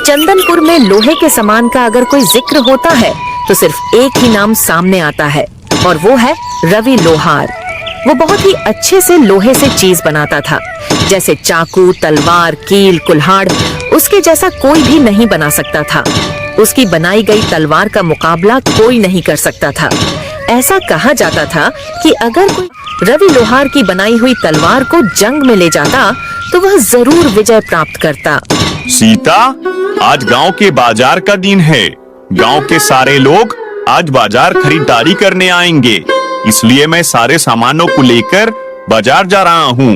चंदनपुर में लोहे के सामान का अगर कोई जिक्र होता है तो सिर्फ एक ही नाम सामने आता है और वो है रवि लोहार। वो बहुत ही अच्छे से लोहे से चीज बनाता था, जैसे चाकू, तलवार, कील, कुल्हाड़। उसके जैसा कोई भी नहीं बना सकता था। उसकी बनाई गई तलवार का मुकाबला कोई नहीं कर सकता था। ऐसा कहा जाता था कि अगर कोई रवि लोहार की बनाई हुई तलवार को जंग में ले जाता तो वह जरूर विजय प्राप्त करता। सीता, आज गांव के बाजार का दिन है। गांव के सारे लोग आज बाजार खरीदारी करने आएंगे, इसलिए मैं सारे सामानों को लेकर बाजार जा रहा हूँ।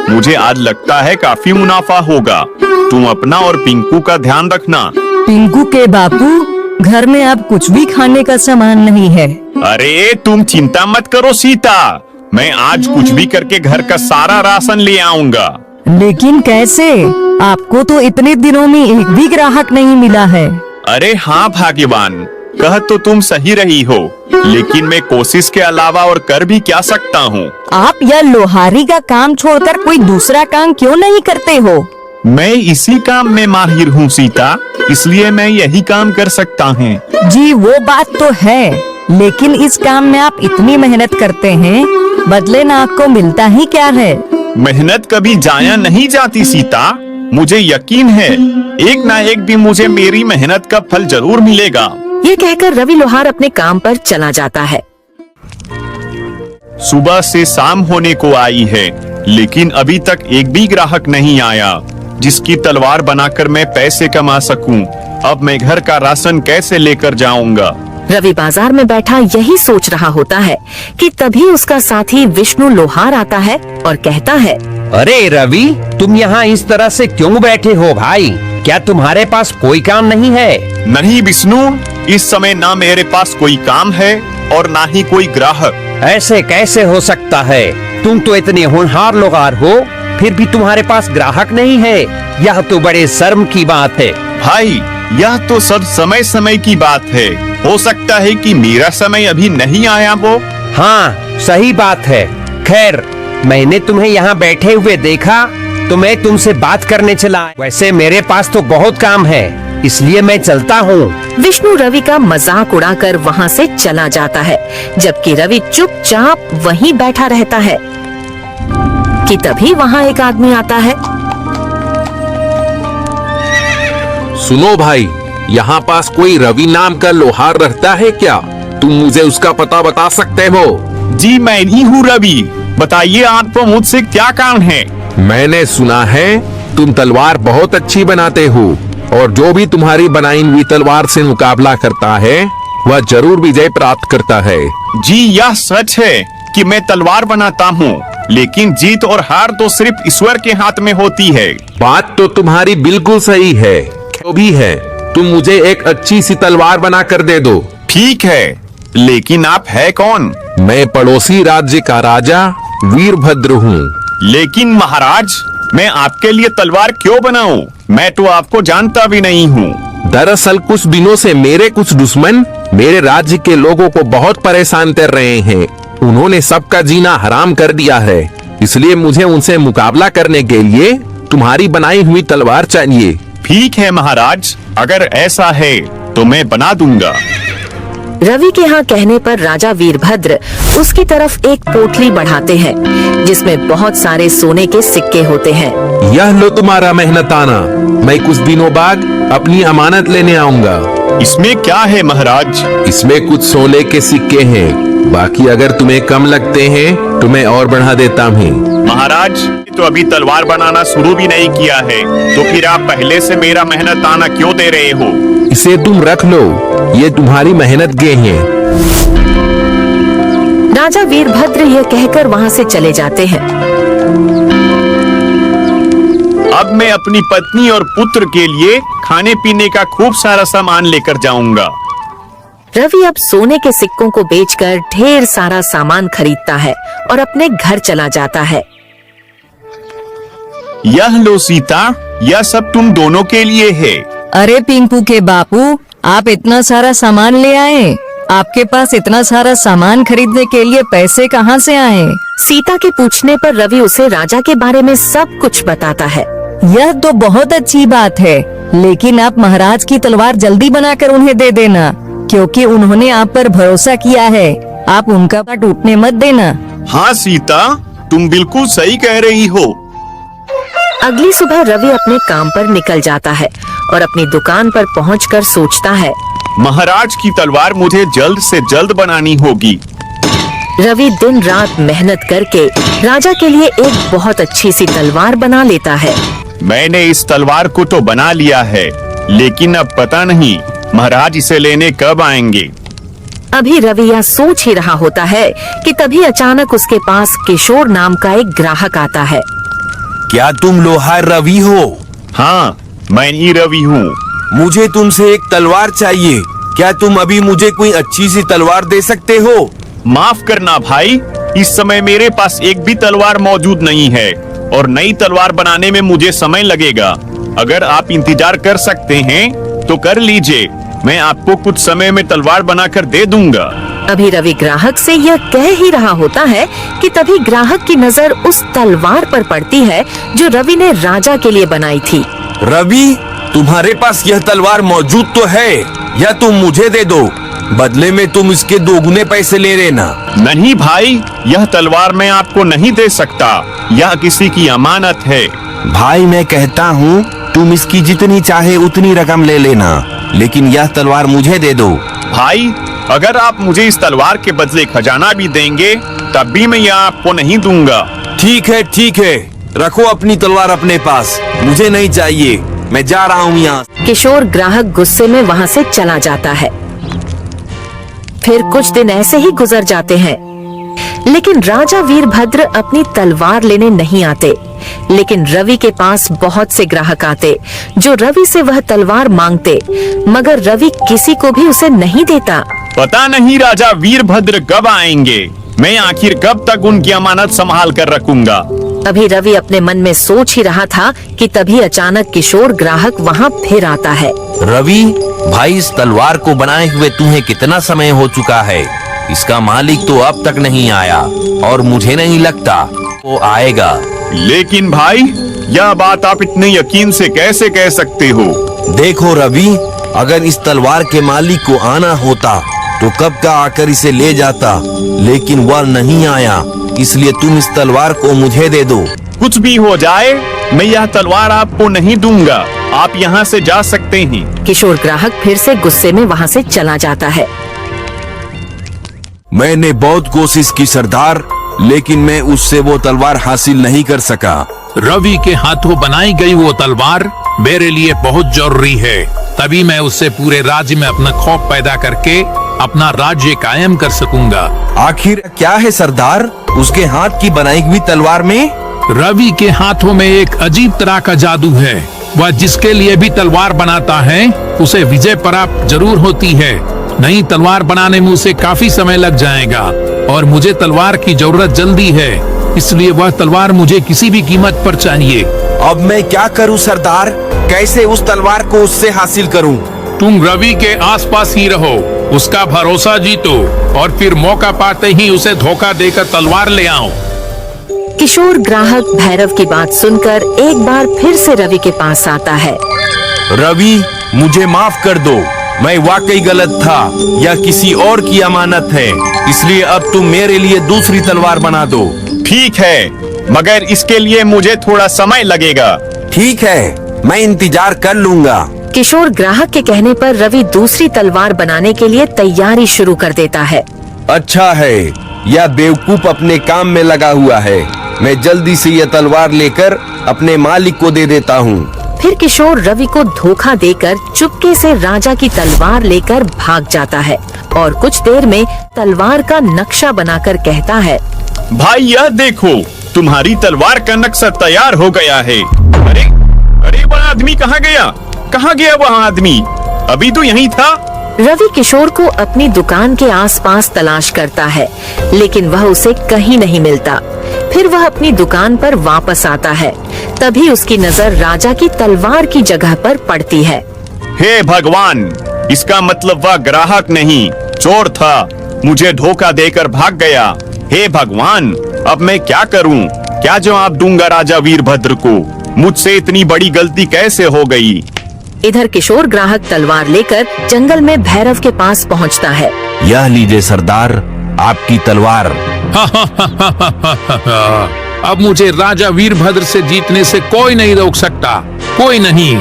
मुझे आज लगता है काफी मुनाफा होगा। तुम अपना और पिंकू का ध्यान रखना। पिंकू के बापू, घर में अब कुछ भी खाने का सामान नहीं है। अरे तुम चिंता मत करो सीता, मैं आज कुछ भी करके घर का सारा राशन ले आऊंगा। लेकिन कैसे? आपको तो इतने दिनों में एक भी ग्राहक नहीं मिला है। अरे हाँ भाग्यवान, कह तो तुम सही रही हो, लेकिन मैं कोशिश के अलावा और कर भी क्या सकता हूँ। आप यह लोहारी का काम छोड़कर कोई दूसरा काम क्यों नहीं करते हो? मैं इसी काम में माहिर हूँ सीता, इसलिए मैं यही काम कर सकता हूँ। जी वो बात तो है, लेकिन इस काम में आप इतनी मेहनत करते हैं, बदले ना आपको मिलता ही क्या है? मेहनत कभी जाया नहीं जाती सीता, मुझे यकीन है एक ना एक दिन मुझे मेरी मेहनत का फल जरूर मिलेगा। ये कहकर रवि लोहार अपने काम पर चला जाता है। सुबह से शाम होने को आई है, लेकिन अभी तक एक भी ग्राहक नहीं आया जिसकी तलवार बनाकर मैं पैसे कमा सकूं। अब मैं घर का राशन कैसे लेकर जाऊंगा? रवि बाजार में बैठा यही सोच रहा होता है कि तभी उसका साथी विष्णु लोहार आता है और कहता है, अरे रवि, तुम यहाँ इस तरह से क्यों बैठे हो भाई? क्या तुम्हारे पास कोई काम नहीं है? नहीं विष्णु, इस समय ना मेरे पास कोई काम है और ना ही कोई ग्राहक। ऐसे कैसे हो सकता है? तुम तो इतने होनहार लोहार हो, फिर भी तुम्हारे पास ग्राहक नहीं है। यह तो बड़े शर्म की बात है। भाई, यह तो सब समय समय की बात है। हो सकता है कि मेरा समय अभी नहीं आया वो। हाँ, सही बात है। खैर, मैंने तुम्हें यहाँ बैठे हुए देखा तो मैं तुमसे बात करने चला। वैसे मेरे पास तो बहुत काम है, इसलिए मैं चलता हूँ। विष्णु रवि का मजाक उड़ाकर वहाँ से चला जाता है, जबकि रवि चुपचाप वहीं बैठा रहता है कि तभी वहाँ एक आदमी आता है। सुनो भाई, यहाँ पास कोई रवि नाम का लोहार रहता है क्या? तुम मुझे उसका पता बता सकते हो? जी मैं ही हूँ रवि, बताइए आपको मुझसे क्या काम है? मैंने सुना है तुम तलवार बहुत अच्छी बनाते हो और जो भी तुम्हारी बनाई हुई तलवार से मुकाबला करता है वह जरूर विजय प्राप्त करता है। जी यह सच है कि मैं तलवार बनाता हूँ, लेकिन जीत और हार तो सिर्फ ईश्वर के हाथ में होती है। बात तो तुम्हारी बिल्कुल सही है। जो भी है, तुम मुझे एक अच्छी सी तलवार बना कर दे दो। ठीक है, लेकिन आप है कौन? मैं पड़ोसी राज्य का राजा वीरभद्र हूँ। लेकिन महाराज, मैं आपके लिए तलवार क्यों बनाऊं? मैं तो आपको जानता भी नहीं हूँ। दरअसल कुछ दिनों से मेरे कुछ दुश्मन मेरे राज्य के लोगों को बहुत परेशान कर रहे हैं। उन्होंने सबका जीना हराम कर दिया है, इसलिए मुझे उनसे मुकाबला करने के लिए तुम्हारी बनाई हुई तलवार चाहिए। ठीक है महाराज, अगर ऐसा है तो मैं बना दूंगा। रवि के यहाँ कहने पर राजा वीरभद्र उसकी तरफ एक पोटली बढ़ाते हैं, जिसमें बहुत सारे सोने के सिक्के होते हैं। यह लो तुम्हारा मेहनताना, मैं कुछ दिनों बाद अपनी अमानत लेने आऊंगा। इसमें क्या है महाराज? इसमें कुछ सोने के सिक्के हैं, बाकी अगर तुम्हें कम लगते हैं तो मैं और बढ़ा देता हूँ। महाराज, तो अभी तलवार बनाना शुरू भी नहीं किया है, तो फिर आप पहले से मेरा मेहनताना क्यों दे रहे हो? इसे तुम रख लो, ये तुम्हारी मेहनत के हैं। राजा वीरभद्र यह कहकर वहाँ से चले जाते हैं। अब मैं अपनी पत्नी और पुत्र के लिए खाने पीने का खूब सारा सामान लेकर जाऊंगा। रवि अब सोने के सिक्कों को बेचकर ढेर सारा सामान खरीदता है और अपने घर चला जाता है। यह लो सीता, यह सब तुम दोनों के लिए है। अरे पिंकू के बापू, आप इतना सारा सामान ले आए? आपके पास इतना सारा सामान खरीदने के लिए पैसे कहाँ से आए? सीता के पूछने पर रवि उसे राजा के बारे में सब कुछ बताता है। यह तो बहुत अच्छी बात है, लेकिन आप महाराज की तलवार जल्दी बनाकर उन्हें दे देना, क्योंकि उन्होंने आप पर भरोसा किया है। आप उनका टूटने मत देना। हाँ सीता, तुम बिल्कुल सही कह रही हो। अगली सुबह रवि अपने काम पर निकल जाता है और अपनी दुकान पर पहुंचकर सोचता है, महाराज की तलवार मुझे जल्द से जल्द बनानी होगी। रवि दिन रात मेहनत करके राजा के लिए एक बहुत अच्छी सी तलवार बना लेता है। मैंने इस तलवार को तो बना लिया है, लेकिन अब पता नहीं महाराज इसे लेने कब आएंगे। अभी रवि यह सोच ही रहा होता है कि तभी अचानक उसके पास किशोर नाम का एक ग्राहक आता है। क्या तुम लोहार रवि हो? हाँ, मैं ही रवि हूँ। मुझे तुमसे एक तलवार चाहिए। क्या तुम अभी मुझे कोई अच्छी सी तलवार दे सकते हो? माफ करना भाई, इस समय मेरे पास एक भी तलवार मौजूद नहीं है और नई तलवार बनाने में मुझे समय लगेगा। अगर आप इंतजार कर सकते हैं तो कर लीजिए, मैं आपको कुछ समय में तलवार बनाकर दे दूंगा। अभी रवि ग्राहक से यह कह ही रहा होता है कि तभी ग्राहक की नजर उस तलवार पर पड़ती है जो रवि ने राजा के लिए बनाई थी। रवि, तुम्हारे पास यह तलवार मौजूद तो है, या तुम मुझे दे दो, बदले में तुम इसके दोगुने पैसे ले लेना। नहीं भाई, यह तलवार मैं आपको नहीं दे सकता, यह किसी की अमानत है। भाई मैं कहता हूँ तुम इसकी जितनी चाहे उतनी रकम ले लेना, लेकिन यह तलवार मुझे दे दो। भाई, अगर आप मुझे इस तलवार के बदले खजाना भी देंगे तब भी मैं यह आपको नहीं दूंगा। ठीक है, रखो अपनी तलवार अपने पास, मुझे नहीं चाहिए, मैं जा रहा हूँ यहाँ। किशोर ग्राहक गुस्से में वहाँ से चला जाता है। फिर कुछ दिन ऐसे ही गुजर जाते हैं, लेकिन राजा वीरभद्र अपनी तलवार लेने नहीं आते। लेकिन रवि के पास बहुत से ग्राहक आते जो रवि से वह तलवार मांगते, मगर रवि किसी को भी उसे नहीं देता। पता नहीं राजा वीरभद्र कब आएंगे, मैं आखिर कब तक उनकी अमानत संभाल कर रखूंगा। अभी रवि अपने मन में सोच ही रहा था कि तभी अचानक किशोर ग्राहक वहाँ फिर आता है। रवि भाई, इस तलवार को बनाए हुए तुम्हें कितना समय हो चुका है? इसका मालिक तो अब तक नहीं आया और मुझे नहीं लगता वो आएगा। लेकिन भाई, यह बात आप इतने यकीन से कैसे कह सकते हो? देखो रवि, अगर इस तलवार के मालिक को आना होता तो कब का आकर इसे ले जाता, लेकिन वह नहीं आया, इसलिए तुम इस तलवार को मुझे दे दो। कुछ भी हो जाए, मैं यह तलवार आपको नहीं दूंगा, आप यहाँ से जा सकते हैं। किशोर ग्राहक फिर से गुस्से में वहाँ से चला जाता है। मैंने बहुत कोशिश की सरदार, लेकिन मैं उससे वो तलवार हासिल नहीं कर सका। रवि के हाथों बनाई गई वो तलवार मेरे लिए बहुत जरूरी है, तभी मैं उससे पूरे राज्य में अपना खौफ पैदा करके अपना राज्य कायम कर सकूंगा। आखिर क्या है सरदार उसके हाथ की बनाई हुई तलवार में? रवि के हाथों में एक अजीब तरह का जादू है। वह जिसके लिए भी तलवार बनाता है उसे विजय प्राप्त जरूर होती है। नई तलवार बनाने में उसे काफी समय लग जाएगा और मुझे तलवार की जरूरत जल्दी है, इसलिए वह तलवार मुझे किसी भी कीमत पर चाहिए। अब मैं क्या करूं सरदार? कैसे उस तलवार को उससे हासिल करूं? तुम रवि के आसपास ही रहो, उसका भरोसा जीतो और फिर मौका पाते ही उसे धोखा देकर तलवार ले आओ। किशोर ग्राहक भैरव की बात सुनकर एक बार फिर से रवि के पास आता है। रवि, मुझे माफ कर दो, मैं वाकई गलत था, यह किसी और की अमानत है, इसलिए अब तुम मेरे लिए दूसरी तलवार बना दो। ठीक है, मगर इसके लिए मुझे थोड़ा समय लगेगा। ठीक है, मैं इंतजार कर लूंगा। किशोर ग्राहक के कहने पर रवि दूसरी तलवार बनाने के लिए तैयारी शुरू कर देता है। अच्छा है, यह बेवकूफ अपने काम में लगा हुआ है, मैं जल्दी से यह तलवार लेकर अपने मालिक को दे देता हूँ। फिर किशोर रवि को धोखा देकर चुपके से राजा की तलवार लेकर भाग जाता है और कुछ देर में तलवार का नक्शा बनाकर कहता है, भाई यह देखो, तुम्हारी तलवार का नक्शा तैयार हो गया है। अरे अरे, वह आदमी कहाँ गया? कहाँ गया वह आदमी? अभी तो यहीं था। रवि किशोर को अपनी दुकान के आसपास तलाश करता है, लेकिन वह उसे कहीं नहीं मिलता। फिर वह अपनी दुकान पर वापस आता है, तभी उसकी नजर राजा की तलवार की जगह पर पड़ती है। हे भगवान, इसका मतलब वह ग्राहक नहीं चोर था, मुझे धोखा देकर भाग गया। हे भगवान, अब मैं क्या करूं? क्या जवाब दूंगा राजा वीरभद्र को? मुझसे इतनी बड़ी गलती कैसे हो गई? इधर किशोर ग्राहक तलवार लेकर जंगल में भैरव के पास पहुंचता है। यह लीजिए सरदार, आपकी तलवार। अब मुझे राजा वीरभद्र से जीतने से कोई नहीं रोक सकता, कोई नहीं।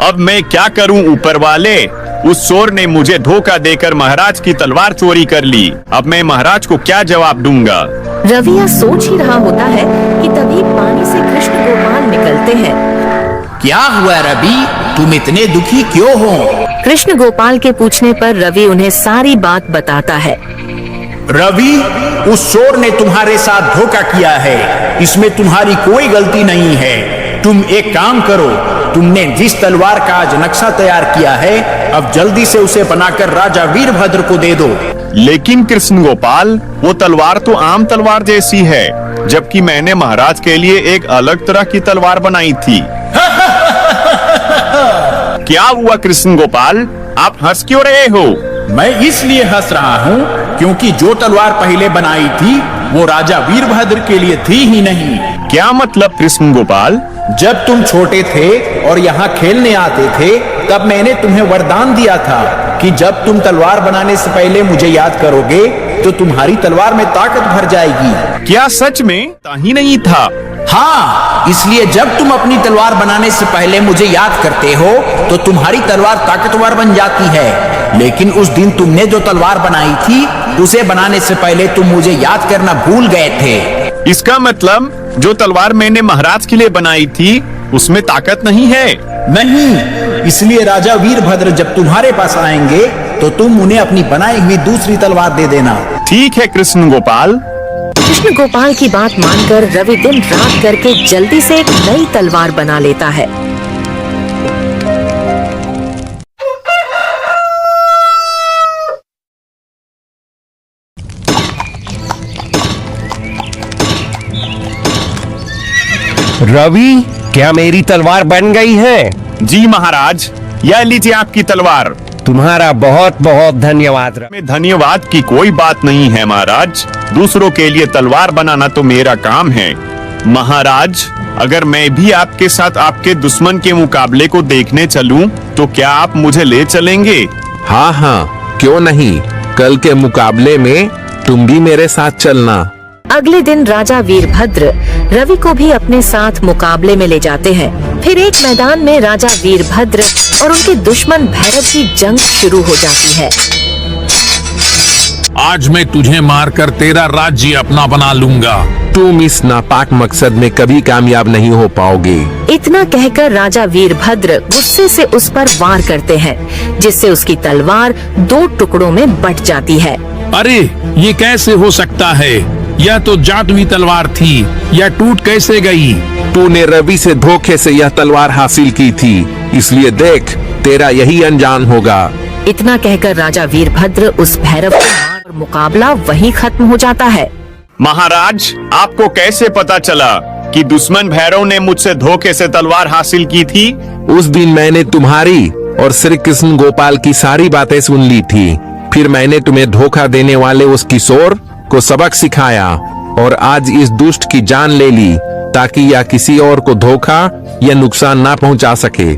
अब मैं क्या करूं ऊपर वाले? उस चोर ने मुझे धोखा देकर महाराज की तलवार चोरी कर ली। अब मैं महाराज को क्या जवाब दूंगा? रवि यह सोच ही रहा होता है कि तभी पानी से कृष्ण गोपाल निकलते हैं। क्या हुआ रवि, तुम इतने दुखी क्यों हो? कृष्ण गोपाल के पूछने पर रवि उन्हें सारी बात बताता है। रवि, उस चोर ने तुम्हारे साथ धोखा किया है, इसमें तुम्हारी कोई गलती नहीं है। तुम एक काम करो, तुमने जिस तलवार का आज नक्शा तैयार किया है, अब जल्दी से उसे बनाकर राजा वीरभद्र को दे दो। लेकिन कृष्ण गोपाल, वो तलवार तो आम तलवार जैसी है, जबकि मैंने महाराज के लिए एक अलग तरह की तलवार बनाई थी। क्या हुआ कृष्ण गोपाल, आप हंस क्यों रहे हो? मैं इसलिए हंस रहा हूँ क्योंकि जो तलवार पहले बनाई थी वो राजा वीरभद्र के लिए थी ही नहीं। क्या मतलब कृष्ण गोपाल? जब तुम छोटे थे और यहाँ खेलने आते थे, तब मैंने तुम्हें वरदान दिया था कि जब तुम तलवार बनाने से पहले मुझे याद करोगे तो तुम्हारी तलवार में ताकत भर जाएगी। क्या सच में? ही नहीं था। हाँ, इसलिए जब तुम अपनी तलवार बनाने से पहले मुझे याद करते हो तो तुम्हारी तलवार ताकतवर बन जाती है। लेकिन उस दिन तुमने जो तलवार बनाई थी, उसे बनाने से पहले तुम मुझे याद करना भूल गए थे। इसका मतलब जो तलवार मैंने महाराज के लिए बनाई थी उसमें ताकत नहीं है? नहीं, इसलिए राजा वीरभद्र जब तुम्हारे पास आएंगे तो तुम उन्हें अपनी बनाई हुई दूसरी तलवार दे देना। ठीक है कृष्ण गोपाल। कृष्ण गोपाल की बात मानकर रवि दिन रात करके जल्दी से एक नई तलवार बना लेता है। रवि, क्या मेरी तलवार बन गई है? जी महाराज, यह लीजिए आपकी तलवार। तुम्हारा बहुत बहुत धन्यवाद। में धन्यवाद की कोई बात नहीं है महाराज, दूसरों के लिए तलवार बनाना तो मेरा काम है। महाराज, अगर मैं भी आपके साथ आपके दुश्मन के मुकाबले को देखने चलूं, तो क्या आप मुझे ले चलेंगे? हाँ हाँ, क्यों नहीं। कल के मुकाबले में तुम भी मेरे साथ चलना। अगले दिन राजा वीरभद्र रवि को भी अपने साथ मुकाबले में ले जाते हैं। फिर एक मैदान में राजा वीरभद्र और उनके दुश्मन भैरव की जंग शुरू हो जाती है। आज मैं तुझे मारकर तेरा राज्य अपना बना लूंगा। तुम इस नापाक मकसद में कभी कामयाब नहीं हो पाओगे। इतना कहकर राजा वीरभद्र गुस्से से उस पर वार करते हैं, जिससे उसकी तलवार 2 टुकड़ों में बट जाती है। अरे, ये कैसे हो सकता है? यह तो जादुई तलवार थी, यह टूट कैसे गई? तूने रवि से धोखे से यह तलवार हासिल की थी, इसलिए देख, तेरा यही अंजाम होगा। इतना कहकर राजा वीरभद्र उस भैरव को मार और मुकाबला वहीं खत्म हो जाता है। महाराज, आपको कैसे पता चला कि दुश्मन भैरव ने मुझसे धोखे से तलवार हासिल की थी? उस दिन मैंने तुम्हारी और श्री कृष्ण गोपाल की सारी बातें सुन ली थी। फिर मैंने तुम्हें धोखा देने वाले उस किशोर को सबक सिखाया और आज इस दुष्ट की जान ले ली, ताकि यह किसी और को धोखा या नुकसान ना पहुंचा सके।